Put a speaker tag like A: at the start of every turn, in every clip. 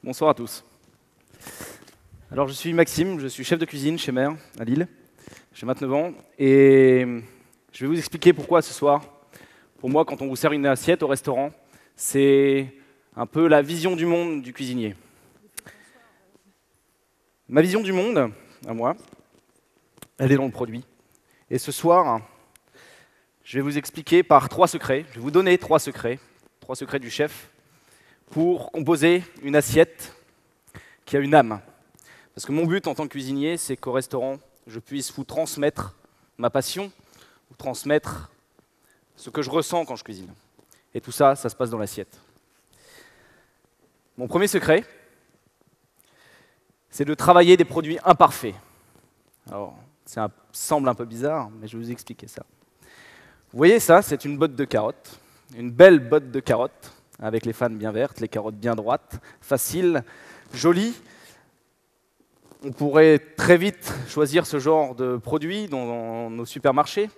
A: Bonsoir à tous. Alors je suis Maxime, je suis chef de cuisine chez Mère à Lille. J'ai 29 ans et je vais vous expliquer pourquoi ce soir. Pour moi, quand on vous sert une assiette au restaurant, c'est un peu la vision du monde du cuisinier. Ma vision du monde, à moi, elle est dans le produit. Et ce soir, je vais vous expliquer par 3 secrets. Je vais vous donner 3 secrets du chef, pour composer une assiette qui a une âme. Parce que mon but en tant que cuisinier, c'est qu'au restaurant, je puisse vous transmettre ma passion, vous transmettre ce que je ressens quand je cuisine. Et tout ça, ça se passe dans l'assiette. Mon premier secret, c'est de travailler des produits imparfaits. Alors, ça semble un peu bizarre, mais je vais vous expliquer ça. Vous voyez ça, c'est une botte de carottes, une belle botte de carottes, avec les fanes bien vertes, les carottes bien droites, faciles, jolies. On pourrait très vite choisir ce genre de produit dans nos supermarchés.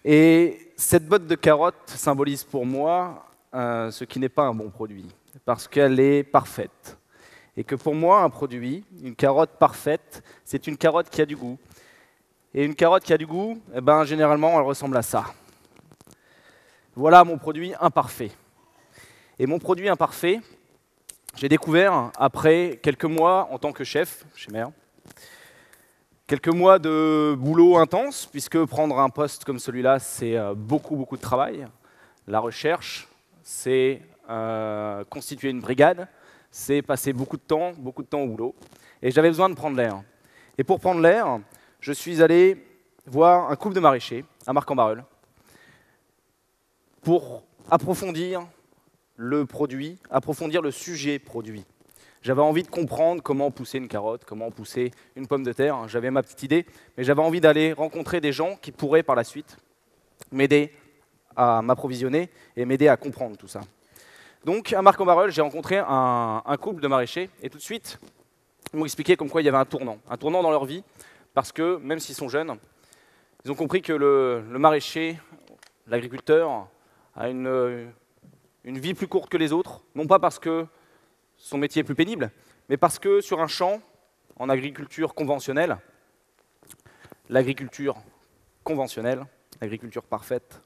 A: Et cette botte de carottes symbolise pour moi ce qui n'est pas un bon produit, parce qu'elle est parfaite. Et que pour moi, un produit, une carotte parfaite, c'est une carotte qui a du goût. Et une carotte qui a du goût, eh ben, généralement, elle ressemble à ça. Voilà mon produit imparfait. Et mon produit imparfait, j'ai découvert après quelques mois en tant que chef chez Mère, quelques mois de boulot intense, puisque prendre un poste comme celui-là, c'est beaucoup de travail. La recherche, c'est constituer une brigade, c'est passer beaucoup de temps au boulot. Et j'avais besoin de prendre l'air. Et pour prendre l'air, je suis allé voir un couple de maraîchers à Marc-en-Barœul pour approfondir le produit, approfondir le sujet produit. J'avais envie de comprendre comment pousser une carotte, comment pousser une pomme de terre. J'avais ma petite idée, mais j'avais envie d'aller rencontrer des gens qui pourraient par la suite m'aider à m'approvisionner et m'aider à comprendre tout ça. Donc à Marc-en-Barœul, j'ai rencontré un couple de maraîchers et tout de suite, ils m'ont expliqué comme quoi il y avait un tournant dans leur vie, parce que même s'ils sont jeunes, ils ont compris que le maraîcher, l'agriculteur, a une vie plus courte que les autres, non pas parce que son métier est plus pénible, mais parce que sur un champ, en agriculture conventionnelle, l'agriculture conventionnelle, l'agriculture parfaite,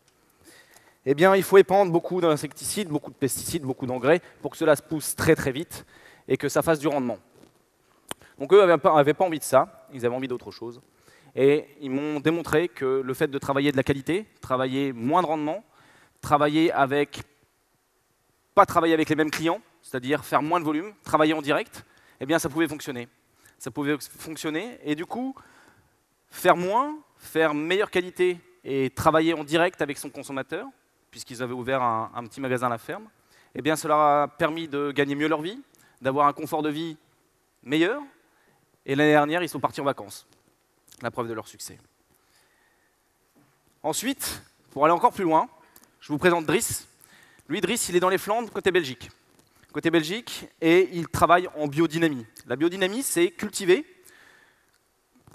A: eh bien, il faut épandre beaucoup d'insecticides, beaucoup de pesticides, beaucoup d'engrais pour que cela se pousse très vite et que ça fasse du rendement. Donc eux n'avaient pas envie de ça, ils avaient envie d'autre chose. Et ils m'ont démontré que le fait de travailler de la qualité, travailler moins de rendement, pas travailler avec les mêmes clients, c'est-à-dire faire moins de volume, travailler en direct, eh bien ça pouvait fonctionner. Ça pouvait fonctionner et du coup, faire moins, faire meilleure qualité et travailler en direct avec son consommateur, puisqu'ils avaient ouvert un petit magasin à la ferme, eh bien cela leur a permis de gagner mieux leur vie, d'avoir un confort de vie meilleur. Et l'année dernière, ils sont partis en vacances. La preuve de leur succès. Ensuite, pour aller encore plus loin, je vous présente Driss. Lui, Driss, il est dans les Flandres, côté Belgique. Et il travaille en biodynamie. La biodynamie, c'est cultiver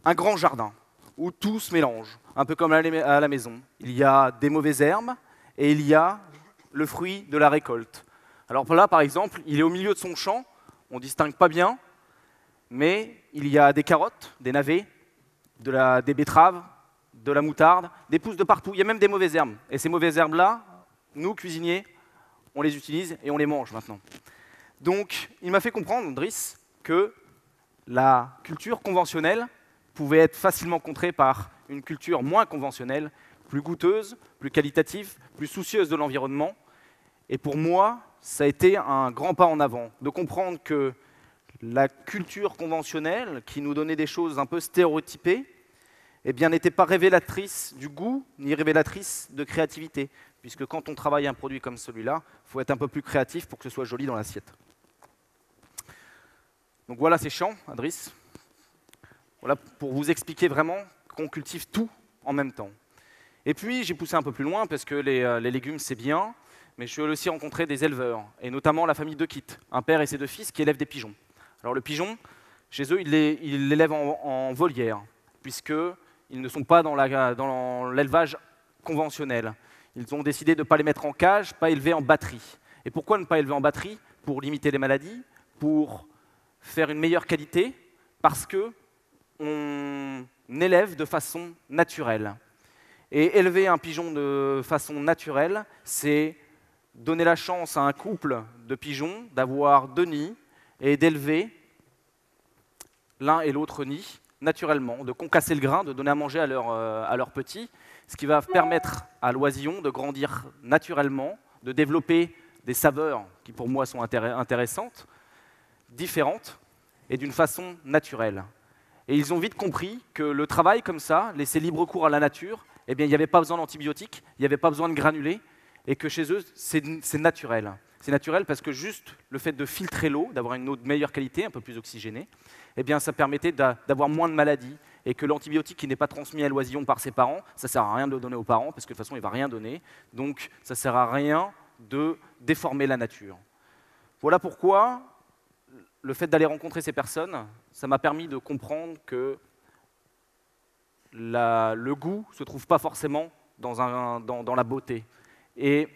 A: un grand jardin où tout se mélange, un peu comme à la maison. Il y a des mauvaises herbes et il y a le fruit de la récolte. Alors là, par exemple, il est au milieu de son champ, on ne distingue pas bien, mais il y a des carottes, des navets, des betteraves, de la moutarde, des pousses de partout. Il y a même des mauvaises herbes. Et ces mauvaises herbes-là, nous, cuisiniers, on les utilise et on les mange maintenant. Donc, il m'a fait comprendre, Driss, que la culture conventionnelle pouvait être facilement contrée par une culture moins conventionnelle, plus goûteuse, plus qualitative, plus soucieuse de l'environnement. Et pour moi, ça a été un grand pas en avant, de comprendre que la culture conventionnelle, qui nous donnait des choses un peu stéréotypées, eh bien, n'était pas révélatrice du goût, ni révélatrice de créativité. Puisque quand on travaille un produit comme celui-là, il faut être un peu plus créatif pour que ce soit joli dans l'assiette. Donc voilà ces champs, Driss. Voilà pour vous expliquer vraiment qu'on cultive tout en même temps. Et puis, j'ai poussé un peu plus loin, parce que les légumes, c'est bien, mais je suis aussi rencontré des éleveurs, et notamment la famille De Kitt, un père et ses 2 fils qui élèvent des pigeons. Alors le pigeon, chez eux, ils l'élèvent en volière, puisqu'ils ne sont pas dans l'élevage conventionnel. Ils ont décidé de ne pas les mettre en cage, pas élever en batterie. Et pourquoi ne pas élever en batterie? Pour limiter les maladies, pour faire une meilleure qualité parce que on élève de façon naturelle. Et élever un pigeon de façon naturelle, c'est donner la chance à un couple de pigeons d'avoir 2 nids et d'élever l'un et l'autre nid naturellement, de concasser le grain, de donner à manger à leurs petits, ce qui va permettre à l'oisillon de grandir naturellement, de développer des saveurs qui pour moi sont intéressantes, différentes et d'une façon naturelle. Et ils ont vite compris que le travail comme ça, laisser libre cours à la nature, eh bien, il n'y avait pas besoin d'antibiotiques, il n'y avait pas besoin de granulés, et que chez eux, c'est naturel. C'est naturel parce que juste le fait de filtrer l'eau, d'avoir une eau de meilleure qualité, un peu plus oxygénée, eh bien, ça permettait d'avoir moins de maladies, et que l'antibiotique qui n'est pas transmis à l'oisillon par ses parents, ça ne sert à rien de le donner aux parents, parce que de toute façon, il ne va rien donner, donc ça ne sert à rien de déformer la nature. Voilà pourquoi le fait d'aller rencontrer ces personnes, ça m'a permis de comprendre que le goût ne se trouve pas forcément dans la beauté, et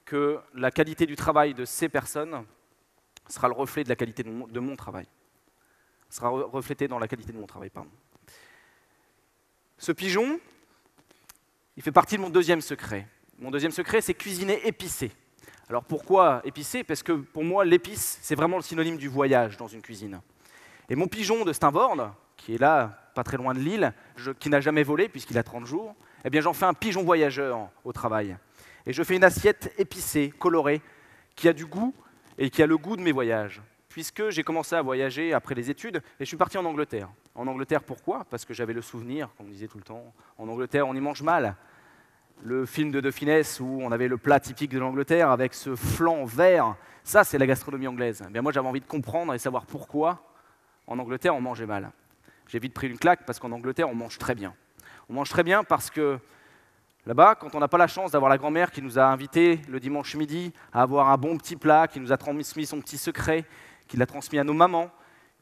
A: que la qualité du travail de ces personnes sera le reflet de la qualité de mon travail. Sera reflété dans la qualité de mon travail, pardon. Ce pigeon, il fait partie de mon deuxième secret. Mon deuxième secret, c'est cuisiner épicé. Alors pourquoi épicé? Parce que pour moi, l'épice, c'est vraiment le synonyme du voyage dans une cuisine. Et mon pigeon de Steinvorde, qui est là, pas très loin de Lille, qui n'a jamais volé puisqu'il a 30 jours, eh bien j'en fais un pigeon voyageur au travail. Et je fais une assiette épicée, colorée, qui a du goût et qui a le goût de mes voyages. Puisque j'ai commencé à voyager après les études et je suis parti en Angleterre. En Angleterre, pourquoi? Parce que j'avais le souvenir, comme on disait tout le temps, en Angleterre, on y mange mal. Le film de De Funès où on avait le plat typique de l'Angleterre avec ce flan vert, ça c'est la gastronomie anglaise. Eh bien, moi j'avais envie de comprendre et savoir pourquoi en Angleterre on mangeait mal. J'ai vite pris une claque parce qu'en Angleterre on mange très bien. On mange très bien parce que là-bas, quand on n'a pas la chance d'avoir la grand-mère qui nous a invités le dimanche midi à avoir un bon petit plat, qui nous a transmis son petit secret, qui l'a transmis à nos mamans,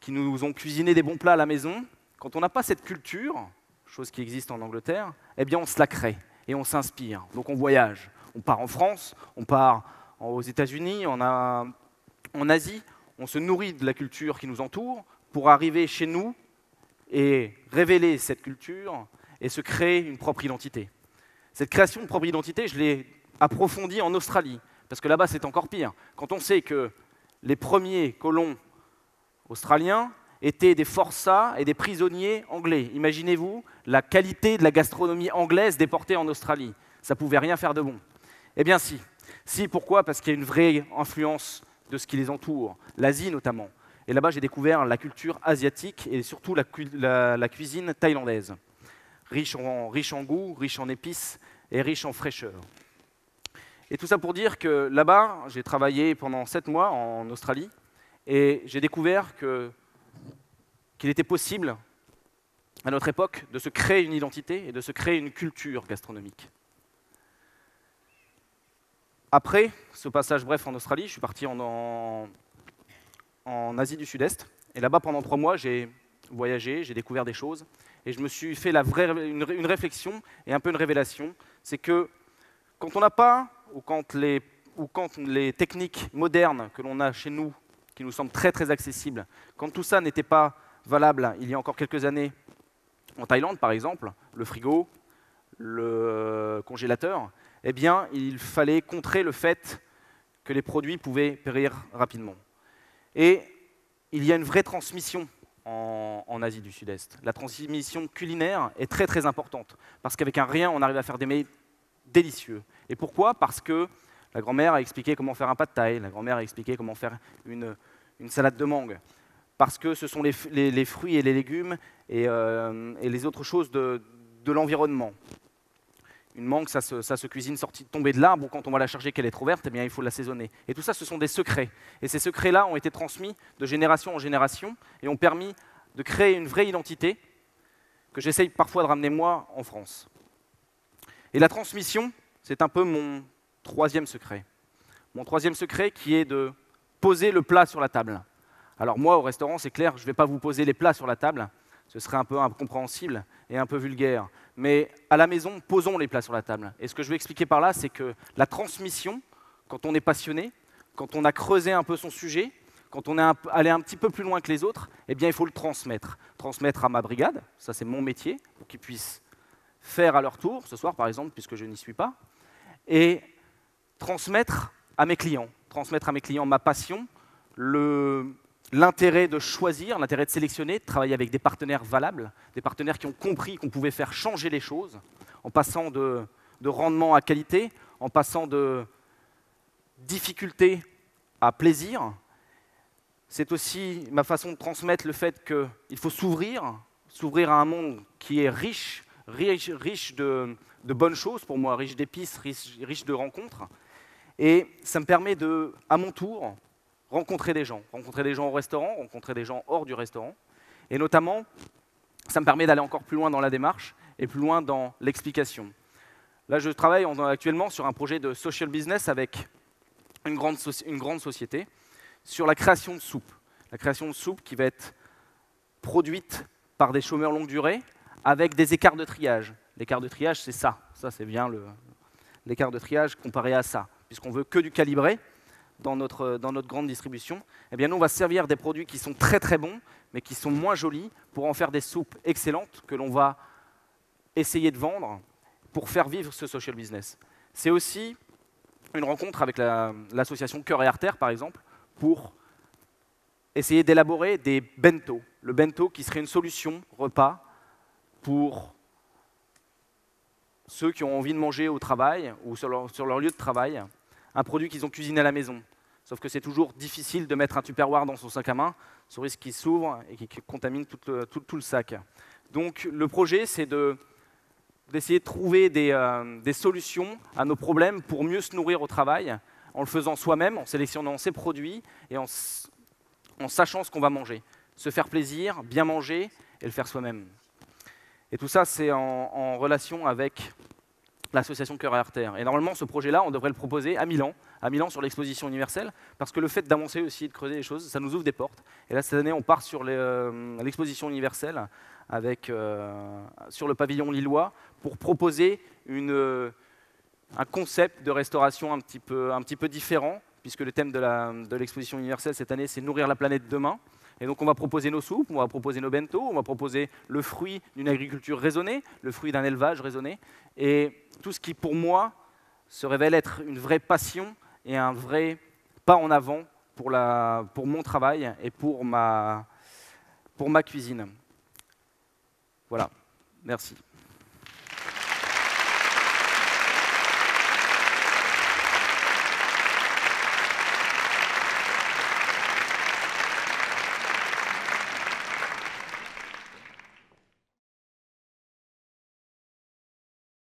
A: qui nous ont cuisiné des bons plats à la maison, quand on n'a pas cette culture, chose qui existe en Angleterre, eh bien on se la crée et on s'inspire. Donc on voyage. On part en France, on part aux États-Unis, en Asie, on se nourrit de la culture qui nous entoure pour arriver chez nous et révéler cette culture et se créer une propre identité. Cette création de propre identité, je l'ai approfondie en Australie, parce que là-bas c'est encore pire. Quand on sait que les premiers colons australiens étaient des forçats et des prisonniers anglais. Imaginez-vous la qualité de la gastronomie anglaise déportée en Australie. Ça ne pouvait rien faire de bon. Eh bien si. Si, pourquoi? Parce qu'il y a une vraie influence de ce qui les entoure, l'Asie notamment. Et là-bas, j'ai découvert la culture asiatique et surtout la cuisine thaïlandaise. Riche en goût, riche en épices et riche en fraîcheur. Et tout ça pour dire que là-bas, j'ai travaillé pendant 7 mois en Australie et j'ai découvert qu'il était possible, à notre époque, de se créer une identité et de se créer une culture gastronomique. Après ce passage bref en Australie, je suis parti en Asie du Sud-Est. Et là-bas, pendant 3 mois, j'ai voyagé, j'ai découvert des choses. Et je me suis fait une réflexion et un peu une révélation. C'est que quand on n'a pas, ou quand les techniques modernes que l'on a chez nous, qui nous semblent très très accessibles, quand tout ça n'était pas valable il y a encore quelques années, en Thaïlande par exemple, le frigo, le congélateur, eh bien il fallait contrer le fait que les produits pouvaient périr rapidement. Et il y a une vraie transmission en Asie du Sud-Est. La transmission culinaire est très très importante, parce qu'avec un rien, on arrive à faire des mets délicieux. Et pourquoi? Parce que la grand-mère a expliqué comment faire un pad thaï, la grand-mère a expliqué comment faire une salade de mangue, parce que ce sont les fruits et les légumes et les autres choses de l'environnement. Une mangue, ça se cuisine tombée de l'arbre, ou quand on va la charger qu'elle est trop verte, eh bien, il faut l'assaisonner. Et tout ça, ce sont des secrets. Et ces secrets-là ont été transmis de génération en génération et ont permis de créer une vraie identité que j'essaye parfois de ramener moi en France. Et la transmission, c'est un peu mon troisième secret. Mon troisième secret qui est de poser le plat sur la table. Alors moi, au restaurant, c'est clair, je ne vais pas vous poser les plats sur la table. Ce serait un peu incompréhensible et un peu vulgaire. Mais à la maison, posons les plats sur la table. Et ce que je veux expliquer par là, c'est que la transmission, quand on est passionné, quand on a creusé un peu son sujet, quand on est allé un petit peu plus loin que les autres, eh bien, il faut le transmettre. Transmettre à ma brigade, ça c'est mon métier, pour qu'ils puissent faire à leur tour, ce soir par exemple, puisque je n'y suis pas, et transmettre à mes clients ma passion, l'intérêt de choisir, l'intérêt de sélectionner, de travailler avec des partenaires valables, des partenaires qui ont compris qu'on pouvait faire changer les choses, en passant de rendement à qualité, en passant de difficulté à plaisir. C'est aussi ma façon de transmettre le fait qu'il faut s'ouvrir à un monde qui est riche de bonnes choses pour moi, riche d'épices, riche de rencontres. Et ça me permet de, à mon tour, rencontrer des gens au restaurant, rencontrer des gens hors du restaurant. Et notamment, ça me permet d'aller encore plus loin dans la démarche et plus loin dans l'explication. Là, je travaille actuellement sur un projet de social business avec une grande société sur la création de soupe. La création de soupe qui va être produite par des chômeurs longue durée avec des écarts de triage. L'écart de triage, c'est ça. Ça, c'est bien l'écart de triage comparé à ça. Puisqu'on veut que du calibré dans notre grande distribution, eh bien nous, on va servir des produits qui sont très très bons, mais qui sont moins jolis, pour en faire des soupes excellentes que l'on va essayer de vendre pour faire vivre ce social business. C'est aussi une rencontre avec l'association Cœur et Artères, par exemple, pour essayer d'élaborer des bento. Le bento qui serait une solution repas pour ceux qui ont envie de manger au travail ou sur leur lieu de travail, un produit qu'ils ont cuisiné à la maison. Sauf que c'est toujours difficile de mettre un Tupperware dans son sac à main, sous risque qu'il s'ouvre et qu'il contamine tout le sac. Donc le projet, c'est d'essayer de trouver des solutions à nos problèmes pour mieux se nourrir au travail, en le faisant soi-même, en sélectionnant ses produits et en sachant ce qu'on va manger. Se faire plaisir, bien manger et le faire soi-même. Et tout ça, c'est en relation avec l'association Cœur et Artères. Et normalement, ce projet-là, on devrait le proposer à Milan sur l'exposition universelle, parce que le fait d'avancer aussi, de creuser les choses, ça nous ouvre des portes. Et là, cette année, on part sur l'exposition universelle sur le pavillon lillois pour proposer un concept de restauration un petit peu différent, puisque le thème de l'exposition universelle cette année, c'est nourrir la planète demain. Et donc on va proposer nos soupes, on va proposer nos bento, on va proposer le fruit d'une agriculture raisonnée, le fruit d'un élevage raisonné, et tout ce qui pour moi se révèle être une vraie passion et un vrai pas en avant pour mon travail et pour ma cuisine. Voilà, merci.